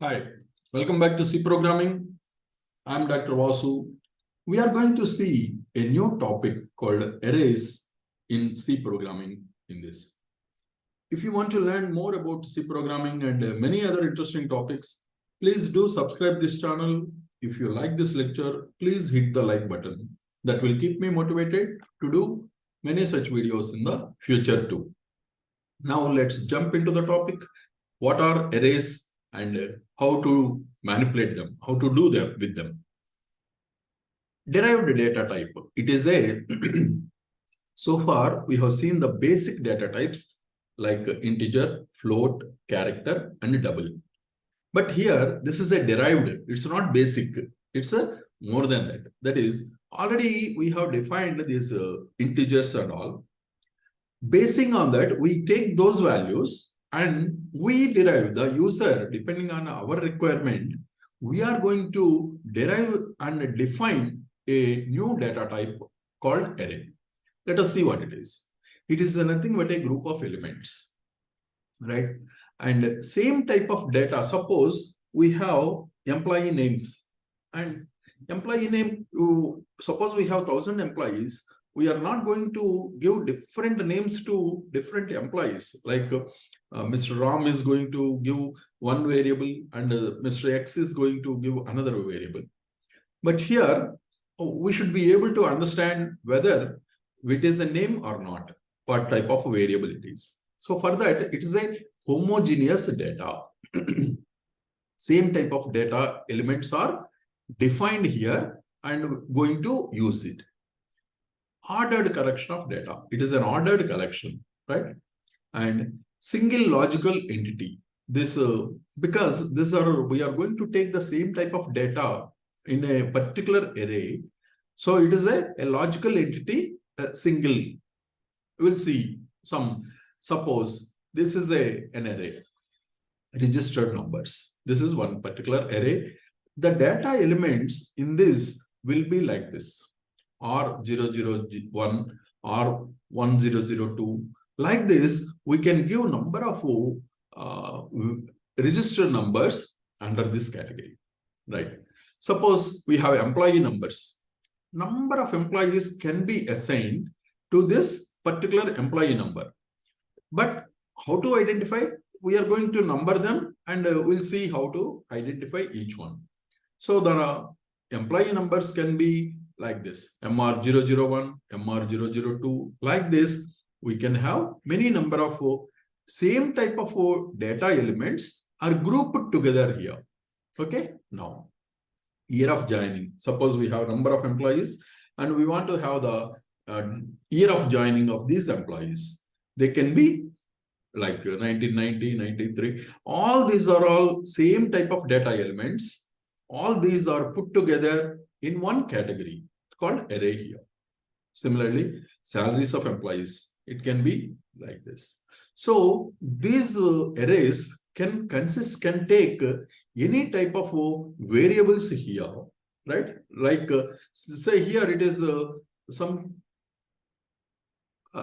Hi, welcome back to C Programming. I'm Dr. Vasu. We are going to see a new topic called arrays in C Programming in this. If you want to learn more about C Programming and many other interesting topics, please do subscribe this channel. If you like this lecture, please hit the like button. That will keep me motivated to do many such videos in the future too. Now let's jump into the topic. What are arrays and how to manipulate them, how to do them with them. Derived data type. It is a, so far we have seen the basic data types like integer, float, character, and double. But here, this is a derived, it's not basic, it's a more than that. That is, already we have defined these integers and all. Basing on that, we take those values and we derive the user, depending on our requirement, we are going to derive and define a new data type called array. Let us see what it is. It is nothing but a group of elements, right? And same type of data, suppose we have employee names and employee name, suppose we have 1,000 employees, we are not going to give different names to different employees. Like Mr. Ram is going to give one variable and Mr. X is going to give another variable. But here, we should be able to understand whether it is a name or not, what type of variable it is. So for that, it is a homogeneous data. Same type of data elements are defined here and going to use it. Ordered collection of data. It is an ordered collection, right? And single logical entity. This because these are, we are going to take the same type of data in a particular array. So it is a logical entity, single. We'll see some. Suppose this is an array, registered numbers. This is one particular array. The data elements in this will be like this. R001 or 1002. Like this, we can give number of registered numbers under this category, right? Suppose we have employee numbers. Number of employees can be assigned to this particular employee number. But how to identify? We are going to number them and we'll see how to identify each one. So the employee numbers can be like this, MR001, MR002, like this. We can have many number of same type of data elements are grouped together here. Okay, now year of joining. Suppose we have number of employees and we want to have the year of joining of these employees. They can be like 1990, 93. All these are all same type of data elements. All these are put together in one category called array here. Similarly, salaries of employees, it can be like this. So these arrays can take any type of variables here, right? Like say here it is some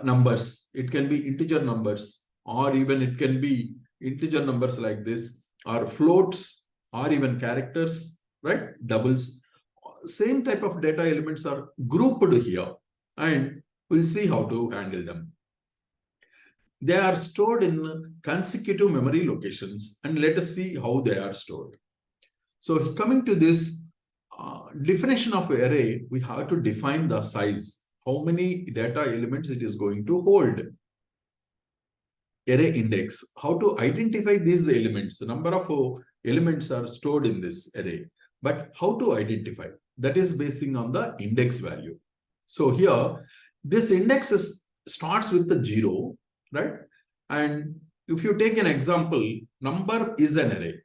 numbers. It can be integer numbers, or even it can be integer numbers like this, or floats, or even characters, right? Doubles. Same type of data elements are grouped here, and we'll see how to handle them. They are stored in consecutive memory locations, and let us see how they are stored. So coming to this definition of array, we have to define the size, how many data elements it is going to hold. Array index, how to identify these elements. The number of elements are stored in this array, but how to identify? That is basing on the index value. So here, this index starts with the 0, right? And if you take an example, number is an array.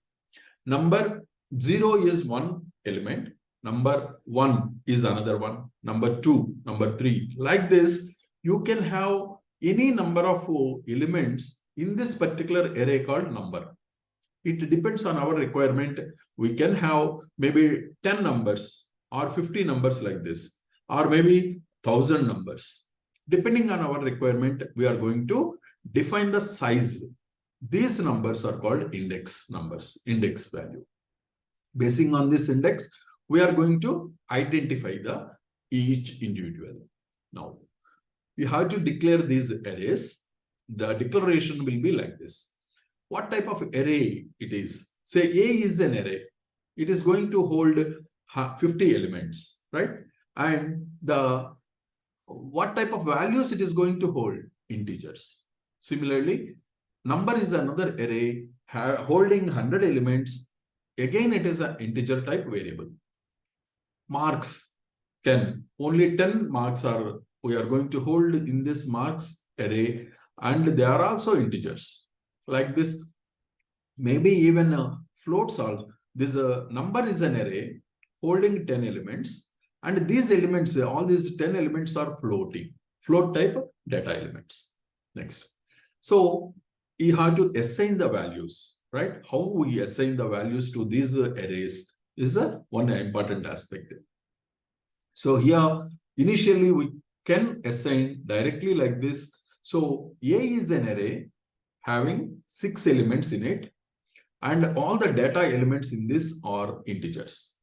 Number 0 is one element. Number 1 is another one. Number 2, number 3. Like this, you can have any number of elements in this particular array called number. It depends on our requirement. We can have maybe 10 numbers or 50 numbers like this, or maybe 1,000 numbers. Depending on our requirement, we are going to define the size. These numbers are called index numbers, index value. Basing on this index, we are going to identify the each individual. Now, you have to declare these arrays. The declaration will be like this. What type of array it is? Say A is an array. It is going to hold 50 elements, right? And what type of values it is going to hold? Integers. Similarly, number is another array holding 100 elements. Again, it is an integer type variable. Marks, 10. Only 10 marks we are going to hold in this marks array, and they are also integers. Like this, maybe even floats also. This number is an array holding 10 elements, and these elements, all these 10 elements are floating, float type data elements. Next. So you have to assign the values, right? How we assign the values to these arrays is one important aspect. So here, initially we can assign directly like this. So A is an array having 6 elements in it, and all the data elements in this are integers.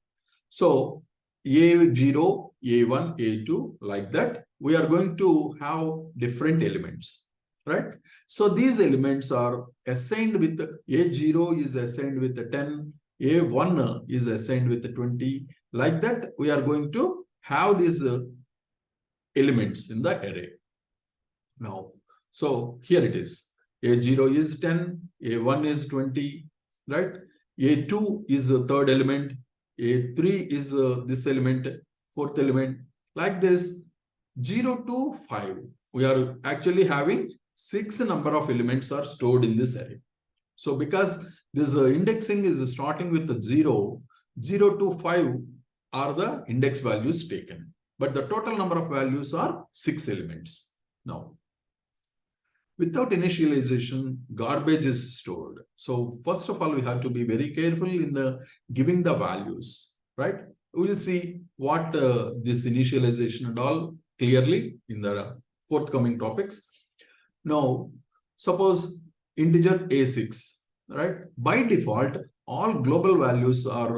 So A0, A1, A2, like that, we are going to have different elements, right? So these elements are assigned with A0 is assigned with 10, A1 is assigned with 20. Like that, we are going to have these elements in the array. Now, so here it is. A0 is 10, A1 is 20, right? A2 is the third element, A3 is this element, fourth element. Like this, 0 to 5. We are actually having 6 number of elements are stored in this array. So because this indexing is starting with the 0, 0 to 5 are the index values taken. But the total number of values are 6 elements. Now, without initialization, garbage is stored. So first of all, we have to be very careful in giving the values, right? We will see what this initialization and all clearly in the forthcoming topics. Now, suppose integer A6, right? By default, all global values are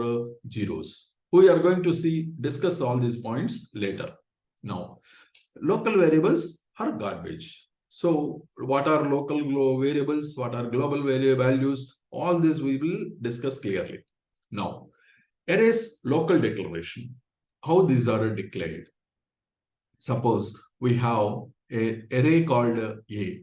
zeros. We are going to discuss all these points later. Now, local variables are garbage. So what are local variables? What are global values? All this we will discuss clearly. Now, arrays local declaration. How these are declared? Suppose we have an array called A,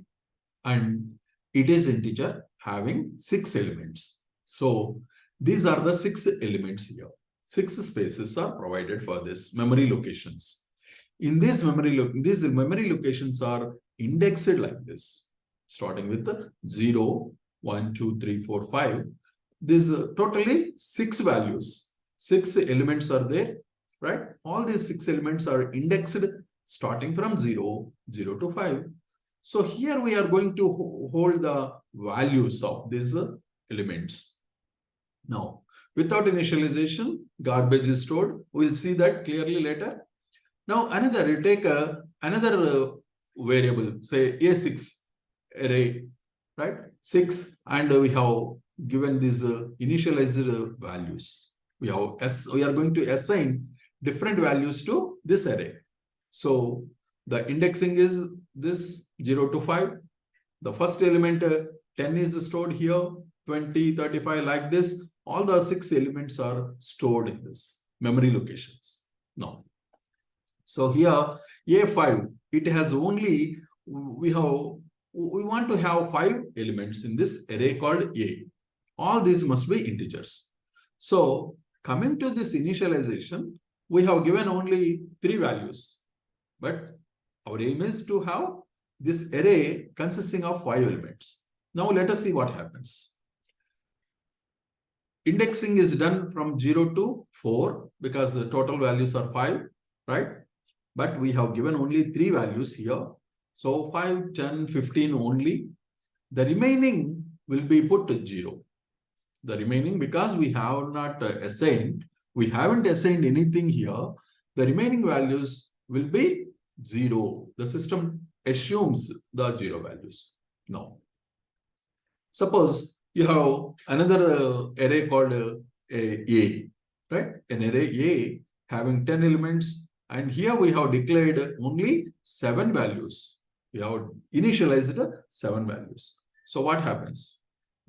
and it is integer having 6 elements. So these are the 6 elements here. 6 spaces are provided for this memory locations. In these memory locations are indexed like this, starting with 0, 1, 2, 3, 4, 5. These totally 6 values. 6 elements are there, right? All these 6 elements are indexed starting from 0, 0 to 5. So here we are going to hold the values of these elements. Now, without initialization, garbage is stored. We'll see that clearly later. Now, take another variable, say A6 array, right? 6, and we have given these initialized values. We are going to assign different values to this array. So the indexing is this 0 to 5. The first element 10 is stored here, 20, 35, like this. All the 6 elements are stored in this memory locations. Now, so here A5, it has only, we want to have 5 elements in this array called A. All these must be integers. So coming to this initialization, we have given only 3 values. But our aim is to have this array consisting of 5 elements. Now let us see what happens. Indexing is done from 0 to 4 because the total values are 5, right? But we have given only 3 values here. So 5, 10, 15 only. The remaining will be put to 0. The remaining, because we have not assigned, we haven't assigned anything here. The remaining values will be 0. The system assumes the 0 values. Now, Suppose you have another array called A, right? An array A having 10 elements, and here we have declared only 7 values. We have initialized 7 values. So what happens?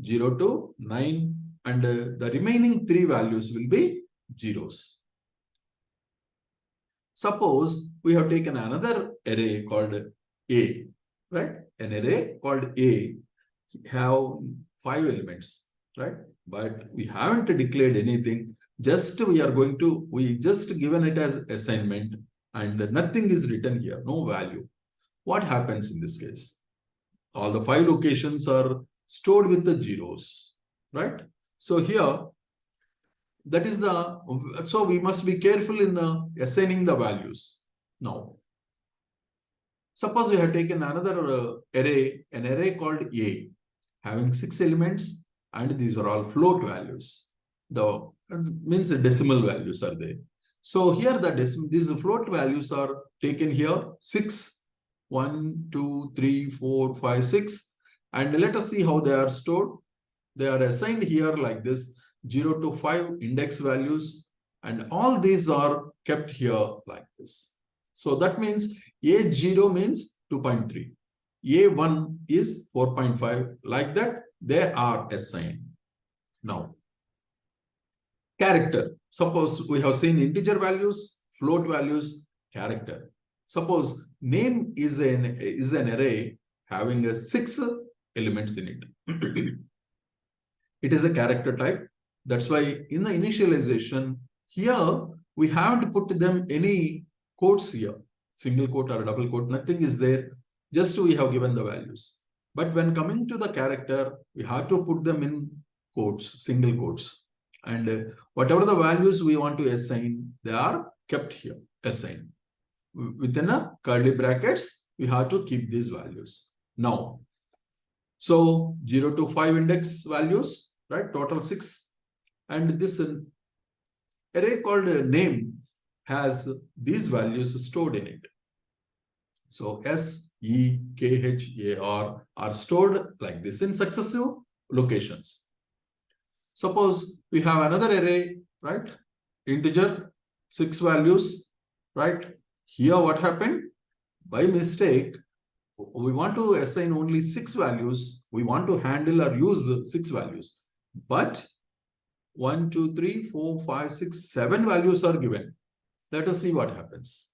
0 to 9, and the remaining 3 values will be zeros. Suppose we have taken another array called A, right? An array called A have 5 elements, right? But we haven't declared anything. Just we just given it as assignment, and nothing is written here, no value. What happens in this case? All the 5 locations are stored with the zeros, right? So here, so we must be careful in assigning the values. Now, suppose we have taken another an array called A, having 6 elements, and these are all float values. The means decimal values are there. So here these float values are taken here 6, 1, 2, 3, 4, 5, 6, and let us see how they are stored. They are assigned here like this, 0 to 5 index values, and all these are kept here like this. So that means A0 means 2.3. A1 is 4.5. Like that, they are assigned. Now, character. Suppose we have seen integer values, float values, character. Suppose name is an array having 6 elements in it. It is a character type. That's why in the initialization, here we haven't put them any quotes here. Single quote or double quote, nothing is there. Just we have given the values. But when coming to the character, we have to put them in quotes, single quotes. And whatever the values we want to assign, they are kept here, assigned. Within a curly brackets, we have to keep these values. Now, so 0 to 5 index values, right? Total 6. And this array called name has these values stored in it. So S, E, K, H, A, R are stored like this in successive locations. Suppose we have another array, right? Integer, 6 values, right? Here what happened? By mistake, we want to assign only 6 values. We want to handle or use 6 values. But 1, 2, 3, 4, 5, 6, 7 values are given. Let us see what happens.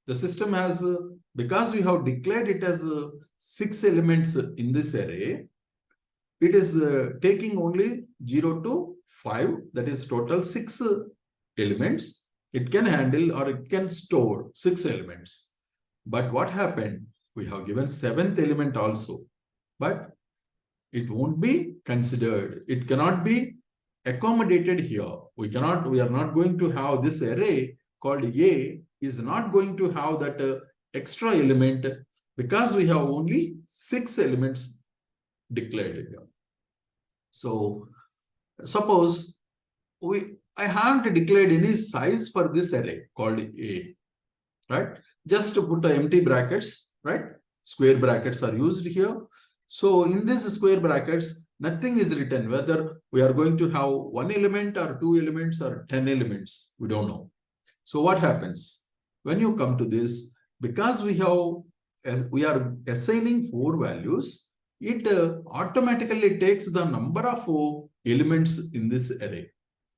The system has, because we have declared it as 6 elements in this array, it is taking only 0 to 5, that is total 6 elements. It can handle or it can store 6 elements. But what happened? We have given 7th element also, but it won't be considered. It cannot be accommodated here. We are not going to have this array called A is not going to have that extra element because we have only 6 elements declared here. So suppose I haven't declared any size for this array called A, right? Just to put empty brackets, right? Square brackets are used here. So in these square brackets, nothing is written, whether we are going to have 1 element or 2 elements or 10 elements, we don't know. So what happens? When you come to this, because we are assigning 4 values, it automatically takes the number of elements in this array.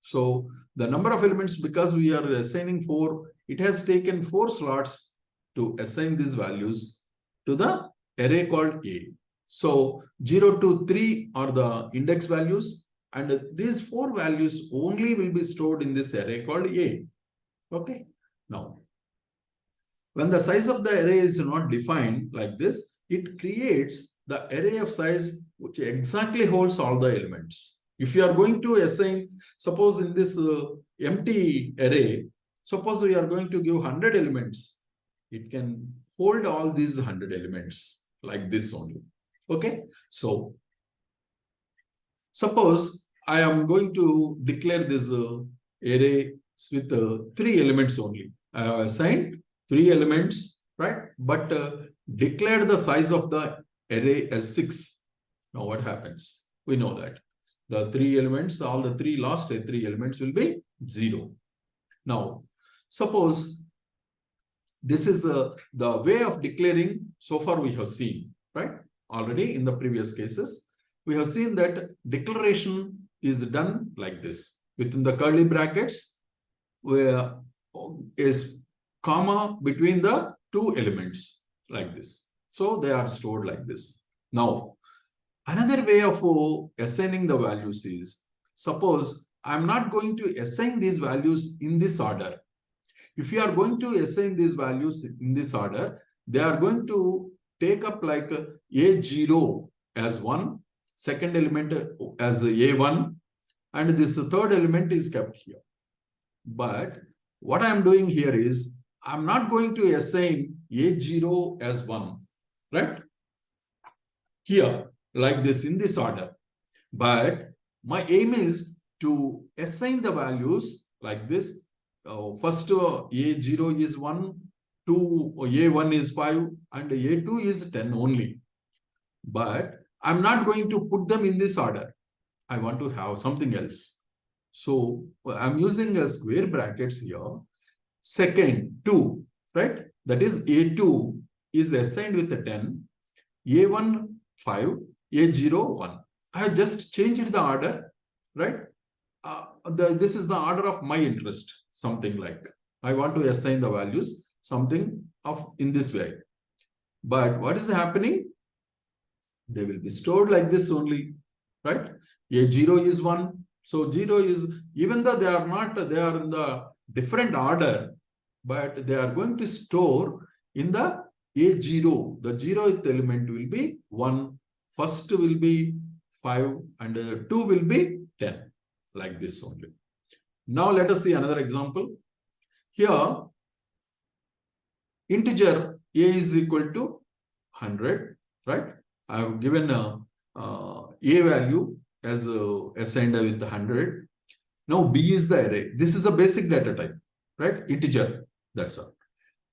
So the number of elements, because we are assigning 4, it has taken 4 slots to assign these values to the array called A. So 0 to 3 are the index values, and these 4 values only will be stored in this array called A. Okay. Now, when the size of the array is not defined like this, it creates the array of size which exactly holds all the elements. If you are going to assign, suppose in this empty array, suppose we are going to give 100 elements, it can hold all these 100 elements like this only. Okay. So suppose I am going to declare this array with 3 elements only. I have assigned 3 elements, right? But declared the size of the array as 6. Now what happens? We know that. The three elements, all the last three elements will be 0. Now, suppose this is the way of declaring. So far we have seen, right? Already in the previous cases, we have seen that declaration is done like this. Within the curly brackets, where is comma between the two elements like this. So they are stored like this. Now, another way of assigning the values is, suppose I'm not going to assign these values in this order. If you are going to assign these values in this order, they are going to take up like A0 as 1, second element as A1, and this third element is kept here. But what I am doing here is, I'm not going to assign A0 as 1, right? Here, like this in this order. But my aim is to assign the values like this. First, A0 is 1, 2, A1 is 5, and A2 is 10 only. But I'm not going to put them in this order. I want to have something else. So I'm using a square brackets here. Second, 2, right? That is A2 is assigned with a 10, A1, 5, A0, 1. I have just changed the order, right? This is the order of my interest, something like. I want to assign the values, something of in this way. But what is happening? They will be stored like this only, right? A0 is 1. So 0 is, even though they are in the different order, but they are going to store in the A0. The 0th element will be 1. First will be 5 and 2 will be 10. Like this only. Now let us see another example. Here, integer a is equal to 100, right? I have given a value as assigned with 100. Now b is the array. This is a basic data type, right? Integer, that's all.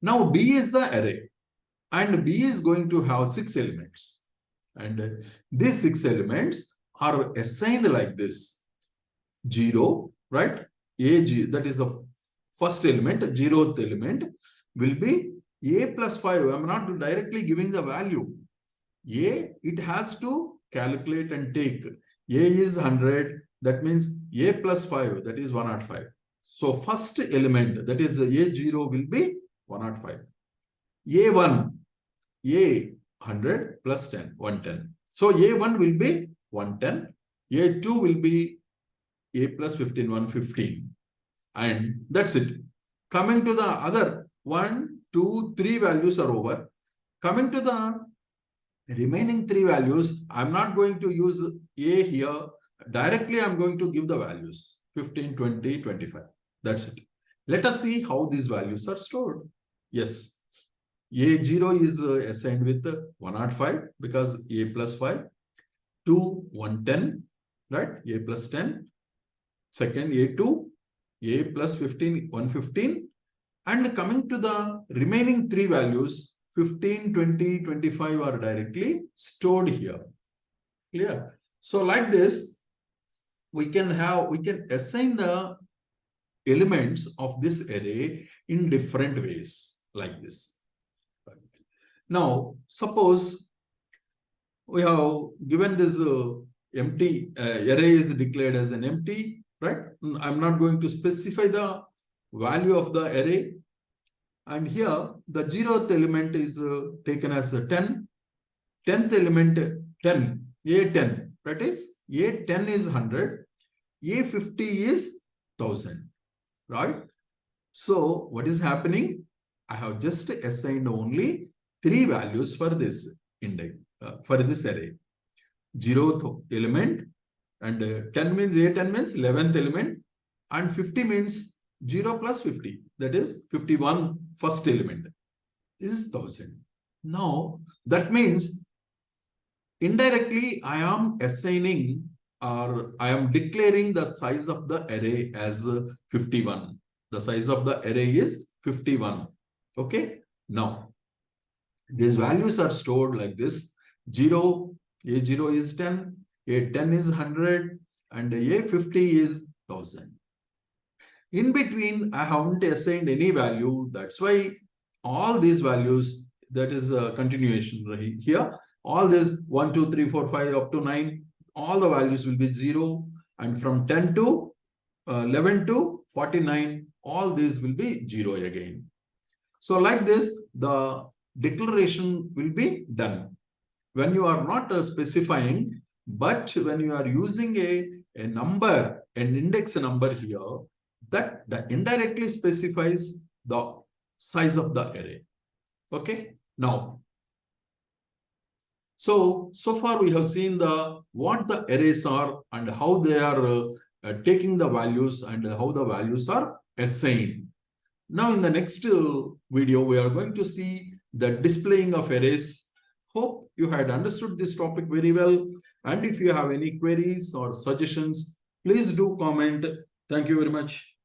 Now b is the array, and b is going to have 6 elements. And these 6 elements are assigned like this. 0, right? That is the first element, 0th element will be a plus 5. I'm not directly giving the value. A, it has to calculate and take. A is 100, that means a plus 5, that is 105. So first element, that is A0 will be 105. A1, A 100 plus 10, 110. So A1 will be 110. A2 will be A plus 15, 115. And that's it. Coming to the other 1, 2, 3 values are over. Coming to the remaining 3 values, I'm not going to use A here. Directly, I'm going to give the values 15, 20, 25. That's it. Let us see how these values are stored. Yes. A0 is assigned with 105 because A plus 5. 2, 110, right? A plus 10. Second, A2, A plus 15, 115. And coming to the remaining 3 values, 15, 20, 25 are directly stored here. Clear? So like this, we can assign the elements of this array in different ways like this. Now, suppose we have given this empty array is declared as an empty, right? I'm not going to specify the value of the array. And here the 0th element is taken as a 10. 10th element 10, A10, that is A10 is 100, A50 is 1000, right? So what is happening? I have just assigned only 3 values for this index, for this array. 0th element, and 10 means A10 means 11th element, and 50 means 0 plus 50, that is 51, first element is 1000. Now that means indirectly I am assigning or I am declaring the size of the array as 51. The size of the array is 51. Okay. Now these values are stored like this. 0, A0 is 10, A10 is 100, and A50 is 1000. In between, I haven't assigned any value. That's why all these values, that is a continuation right here. All this 1, 2, 3, 4, 5 up to 9, all the values will be 0. And from 10 to 11 to 49, all these will be 0 again. So like this, the declaration will be done. When you are not specifying, but when you are using a number, an index number here, that indirectly specifies the size of the array. Okay, now, so far we have seen what the arrays are and how they are taking the values and how the values are assigned. Now in the next video, we are going to see the displaying of arrays. Hope you had understood this topic very well. And if you have any queries or suggestions, please do comment. Thank you very much.